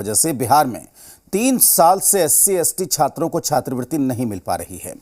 वजह से बिहार में 3 साल से SC/ST छात्रों को छात्रवृत्ति नहीं मिल पा रही है।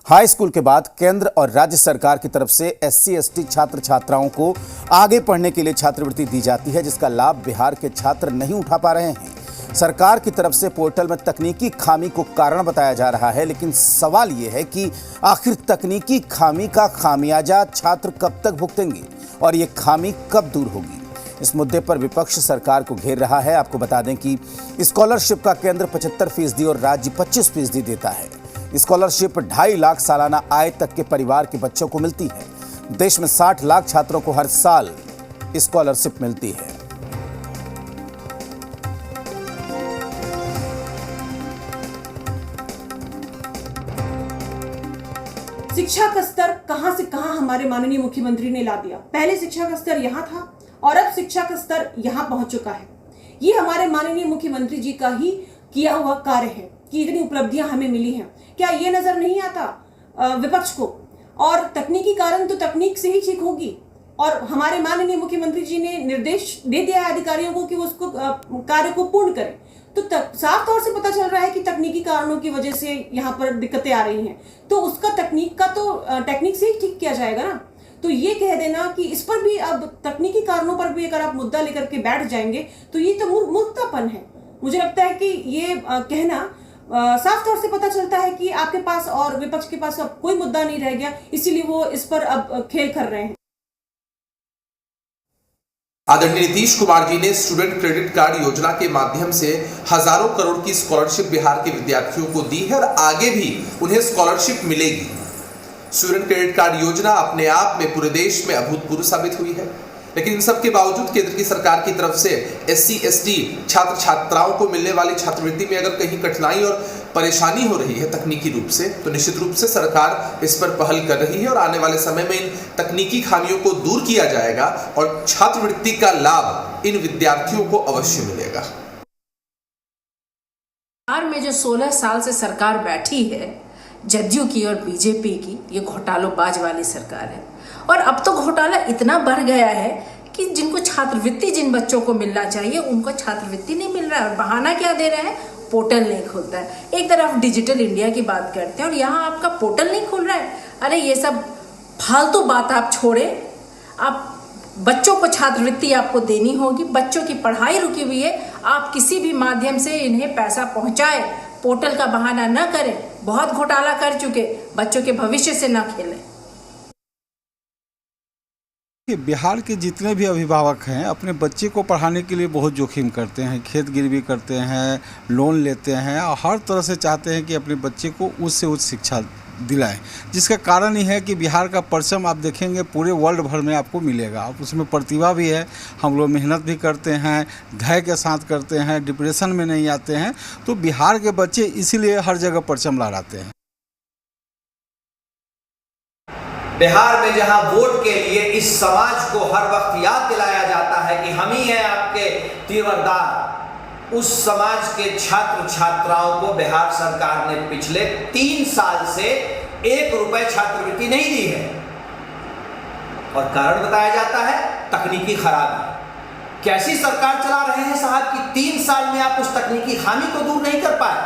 हाई स्कूल के बाद केंद्र और राज्य सरकार की तरफ से SC/ST छात्र छात्राओं को आगे पढ़ने के लिए छात्रवृत्ति दी जाती है, जिसका लाभ बिहार के छात्र नहीं उठा पा रहे हैं। सरकार की तरफ से पोर्टल में तकनीकी खामी को कारण बताया जा रहा है, लेकिन सवाल यह है कि आखिर तकनीकी खामी का खामियाजा छात्र कब तक भुगतेंगे और ये खामी कब दूर होगी। इस मुद्दे पर विपक्ष सरकार को घेर रहा है। आपको बता दें कि स्कॉलरशिप का केंद्र 75% और राज्य 25% देता है। स्कॉलरशिप 2.5 लाख सालाना आय तक के परिवार के बच्चों को मिलती है। देश में 60 लाख छात्रों को हर साल स्कॉलरशिप मिलती है। शिक्षा का स्तर कहां से कहां हमारे माननीय मुख्यमंत्री ने ला दिया। पहले शिक्षा का स्तर यहां था और अब शिक्षा का स्तर यहां पहुंच चुका है। ये हमारे माननीय मुख्यमंत्री जी का ही किया हुआ कार्य है कि इतनी उपलब्धियां हमें मिली हैं। क्या ये नजर नहीं आता विपक्ष को? और तकनीकी कारण तो तकनीक से ही ठीक होगी और हमारे माननीय मुख्यमंत्री जी ने निर्देश दे दिया है अधिकारियों को कि वो उसको कार्य को पूर्ण करें। तो साफ तौर से पता चल रहा है कि तकनीकी कारणों की वजह से यहाँ पर दिक्कतें आ रही हैं, तो उसका टेक्निक से ही ठीक किया जाएगा ना। तो ये कह देना कि इस पर भी अब तकनीकी कारणों पर भी अगर आप मुद्दा लेकर के बैठ जाएंगे तो ये तो मूर्खतापन है। मुझे लगता है कि ये कहना साफ तौर से पता चलता है कि आपके पास और विपक्ष के पास अब कोई मुद्दा नहीं रह गया, इसीलिए वो इस पर अब खेल कर रहे हैं। आदरणीय नीतीश कुमार जी ने स्टूडेंट क्रेडिट कार्ड योजना के माध्यम से हजारों करोड़ की स्कॉलरशिप बिहार के विद्यार्थियों को दी है और आगे भी उन्हें स्कॉलरशिप मिलेगी। स्टूडेंट क्रेडिट कार्ड योजना अपने आप में पूरे देश में अभूतपूर्व साबित हुई है, लेकिन इन सब के बावजूद केंद्र की सरकार की तरफ से SC/ST छात्र छात्राओं को मिलने वाली छात्रवृत्ति में अगर कहीं कठिनाई और परेशानी हो रही है तकनीकी रूप से, तो निश्चित रूप से सरकार इस पर पहल कर रही है और आने वाले समय में इन तकनीकी खामियों को दूर किया जाएगा और छात्रवृत्ति का लाभ इन विद्यार्थियों को अवश्य मिलेगा। बिहार में जो 16 साल से सरकार बैठी है, जदयू की और बीजेपी की, ये घोटालोबाज वाली सरकार है। और अब तो घोटाला इतना बढ़ गया है कि जिनको छात्रवृत्ति जिन बच्चों को मिलना चाहिए उनको छात्रवृत्ति नहीं मिल रहा है। और बहाना क्या दे रहे हैं? पोर्टल नहीं खुलता है। एक तरफ डिजिटल इंडिया की बात करते हैं और यहाँ आपका पोर्टल नहीं खुल रहा है। अरे ये सब फालतू बात आप छोड़े। आप बच्चों को छात्रवृत्ति आपको देनी होगी, बच्चों की पढ़ाई रुकी हुई है, आप किसी भी माध्यम से इन्हें पैसा पहुँचाए, पोर्टल का बहाना न करें। बहुत घोटाला कर चुके, बच्चों के भविष्य से न खेलें। बिहार के जितने भी अभिभावक हैं अपने बच्चे को पढ़ाने के लिए बहुत जोखिम करते हैं, खेत गिरवी करते हैं, लोन लेते हैं और हर तरह से चाहते हैं कि अपने बच्चे को उच्च से उच्च शिक्षा दिलाएं, जिसका कारण ही है कि बिहार का परचम आप देखेंगे पूरे वर्ल्ड भर में आपको मिलेगा। आप उसमें प्रतिभा भी है, हम लोग मेहनत भी करते हैं, धैर्य के साथ करते हैं, डिप्रेशन में नहीं आते हैं, तो बिहार के बच्चे इसीलिए हर जगह परचम लहराते हैं। बिहार में जहां वोट के लिए इस समाज को हर वक्त याद दिलाया जाता है कि हम ही हैं आपके तीवरदार, उस समाज के छात्र छात्राओं को बिहार सरकार ने पिछले 3 साल से 1 रुपए छात्रवृत्ति नहीं दी है और कारण बताया जाता है तकनीकी खराबी। कैसी सरकार चला रहे हैं साहब कि 3 साल में आप उस तकनीकी खामी को दूर नहीं कर पाए।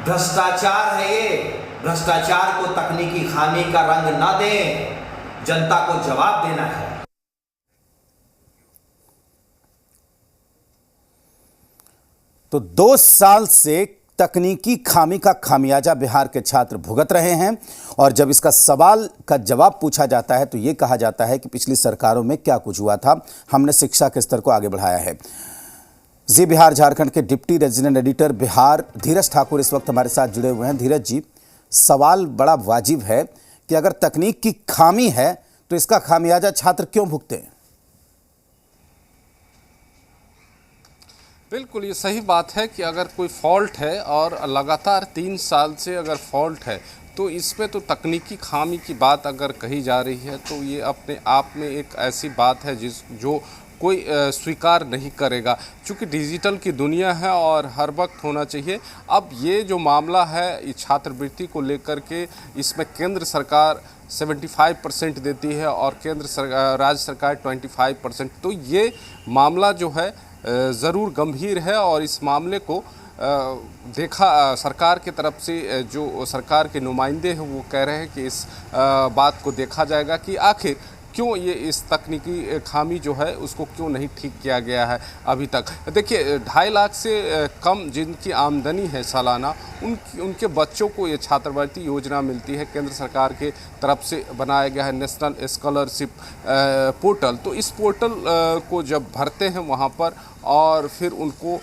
भ्रष्टाचार है ये। भ्रष्टाचार को तकनीकी खामी का रंग न दें, जनता को जवाब देना है। तो 2 साल से तकनीकी खामी का खामियाजा बिहार के छात्र भुगत रहे हैं और जब इसका सवाल का जवाब पूछा जाता है तो यह कहा जाता है कि पिछली सरकारों में क्या कुछ हुआ था, हमने शिक्षा के स्तर को आगे बढ़ाया है। जी बिहार झारखंड के डिप्टी रेजिडेंट एडिटर बिहार धीरज ठाकुर इस वक्त हमारे साथ जुड़े हुए हैं। धीरज जी, सवाल बड़ा वाजिब है कि अगर तकनीक की खामी है तो इसका खामियाजा छात्र क्यों भुगते हैं? बिल्कुल ये सही बात है कि अगर कोई फॉल्ट है और लगातार 3 साल से अगर फॉल्ट है तो इसमें तो तकनीकी खामी की बात अगर कही जा रही है तो ये अपने आप में एक ऐसी बात है जो कोई स्वीकार नहीं करेगा, क्योंकि डिजिटल की दुनिया है और हर वक्त होना चाहिए। अब ये जो मामला है छात्रवृत्ति को लेकर के, इसमें केंद्र सरकार 75% देती है और राज्य सरकार 25%। तो ये मामला जो है ज़रूर गंभीर है और इस मामले को सरकार की तरफ से जो सरकार के नुमाइंदे हैं वो कह रहे हैं कि इस बात को देखा जाएगा कि आखिर क्यों ये इस तकनीकी खामी जो है उसको क्यों नहीं ठीक किया गया है अभी तक। देखिए 2.5 लाख से कम जिनकी आमदनी है सालाना उनके बच्चों को ये छात्रवृत्ति योजना मिलती है। केंद्र सरकार के तरफ से बनाया गया है नेशनल स्कॉलरशिप पोर्टल। तो इस पोर्टल को जब भरते हैं वहाँ पर और फिर उनको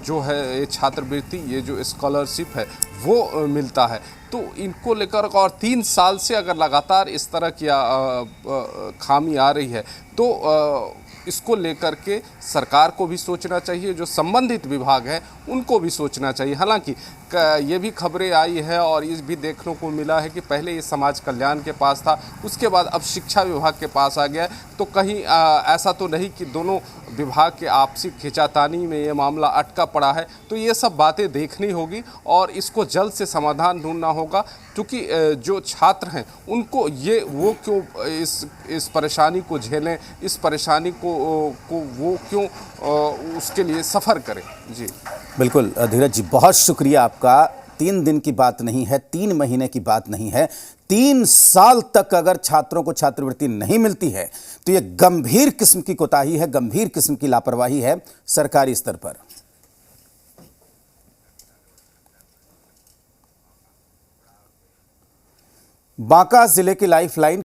जो है ये छात्रवृत्ति ये जो स्कॉलरशिप है वो मिलता है। तो इनको लेकर और 3 साल से अगर लगातार इस तरह की खामी आ रही है तो इसको लेकर के सरकार को भी सोचना चाहिए, जो संबंधित विभाग है उनको भी सोचना चाहिए। हालांकि ये भी खबरें आई है और ये भी देखने को मिला है कि पहले ये समाज कल्याण के पास था, उसके बाद अब शिक्षा विभाग के पास आ गया है। तो कहीं ऐसा तो नहीं कि दोनों विभाग के आपसी खींचातानी में ये मामला अटका पड़ा है। तो ये सब बातें देखनी होगी और इसको जल्द से समाधान ढूंढना होगा, क्योंकि जो छात्र हैं उनको ये वो क्यों इस परेशानी को झेलें, इस परेशानी को वो क्यों उसके लिए सफ़र करें। जी बिल्कुल धीरज जी, बहुत शुक्रिया आपका। 3 दिन की बात नहीं है, 3 महीने की बात नहीं है, 3 साल तक अगर छात्रों को छात्रवृत्ति नहीं मिलती है तो यह गंभीर किस्म की कोताही है, गंभीर किस्म की लापरवाही है सरकारी स्तर पर। बांका जिले की लाइफलाइन